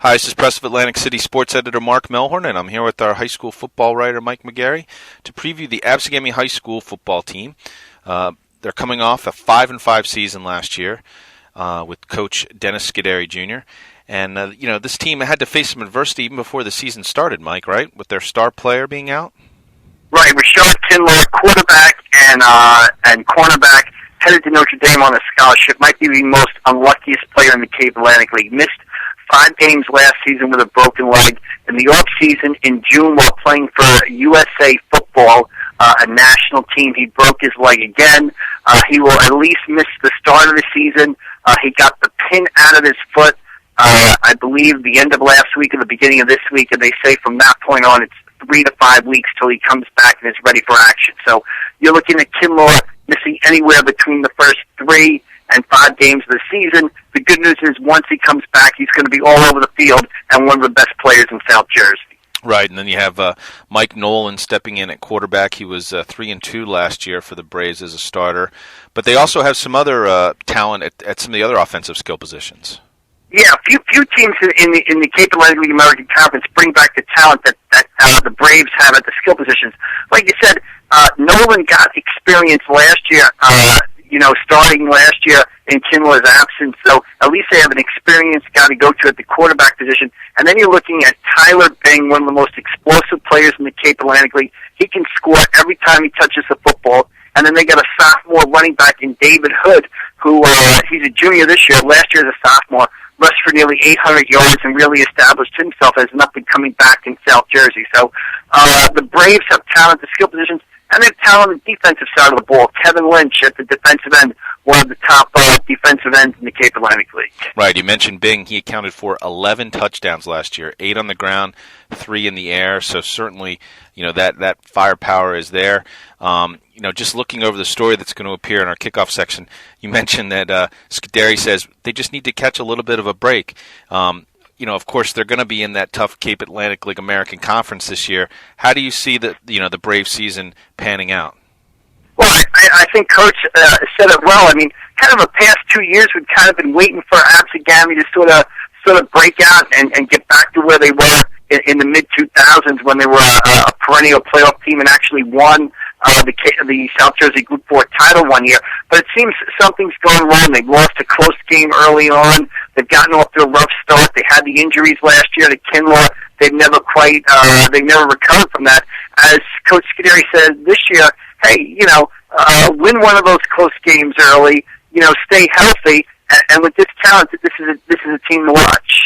Hi, this is Press of Atlantic City sports editor Mark Melhorn, and I'm here with our high school football writer Mike McGarry to preview the Absegami High School football team. They're coming off a 5-5 season last year with Coach Dennis Scuderi Jr. And, this team had to face some adversity even before the season started, Mike, right, with their star player being out? Right, Rashard Kinlaw, quarterback and cornerback, headed to Notre Dame on a scholarship, might be the most unluckiest player in the Cape Atlantic League. Missed 5 games last season with a broken leg. In the off-season in June while playing for USA Football, a national team, he broke his leg again. He will at least miss the start of the season. He got the pin out of his foot, I believe, the end of last week or the beginning of this week, and they say from that point on it's 3 to 5 weeks till he comes back and is ready for action. So you're looking at Kinlaw missing anywhere between the first 3 and 5 games of the season. The good news is once he comes back, he's going to be all over the field and one of the best players in South Jersey. Right, and then you have Mike Nolan stepping in at quarterback. He was 3-2 last year for the Braves as a starter. But they also have some other talent at some of the other offensive skill positions. Yeah, few teams in the Cape Atlantic League American Conference bring back the talent that the Braves have at the skill positions. Like you said, Nolan got experience last year, starting last year in Kinlaw's absence, so at least they have an experienced guy to go to at the quarterback position. And then you're looking at Tyler Bing, one of the most explosive players in the Cape Atlantic League. He can score every time he touches the football. And then they got a sophomore running back in David Hood, who he's a junior this year. Last year as a sophomore, rushed for nearly 800 yards and really established himself as an up-and-coming back in South Jersey. So the Braves have talent at the skill positions, and they have talent on the defensive side of the ball. Kevin Lynch at the defensive end, one of the top defensive ends in the Cape Atlantic League. Right, you mentioned Bing. He accounted for 11 touchdowns last year, 8 on the ground, 3 in the air. So certainly, that firepower is there. Just looking over the story that's going to appear in our kickoff section, you mentioned that Scuderi says they just need to catch a little bit of a break. Of course, they're going to be in that tough Cape Atlantic League American Conference this year. How do you see the Brave season panning out? Well, I think Coach said it well. I mean, kind of the past 2 years, we've kind of been waiting for Absegami to sort of break out and get back to where they were in the mid-2000s when they were a perennial playoff team and actually won the South Jersey Group 4 title one year. But it seems something's going wrong. They lost a close game early on. They've gotten off to a rough start. They had the injuries last year to Kinlaw. They've never recovered from that. As Coach Scuderi said this year, hey, win one of those close games early, stay healthy, and with this talent, this is a team to watch.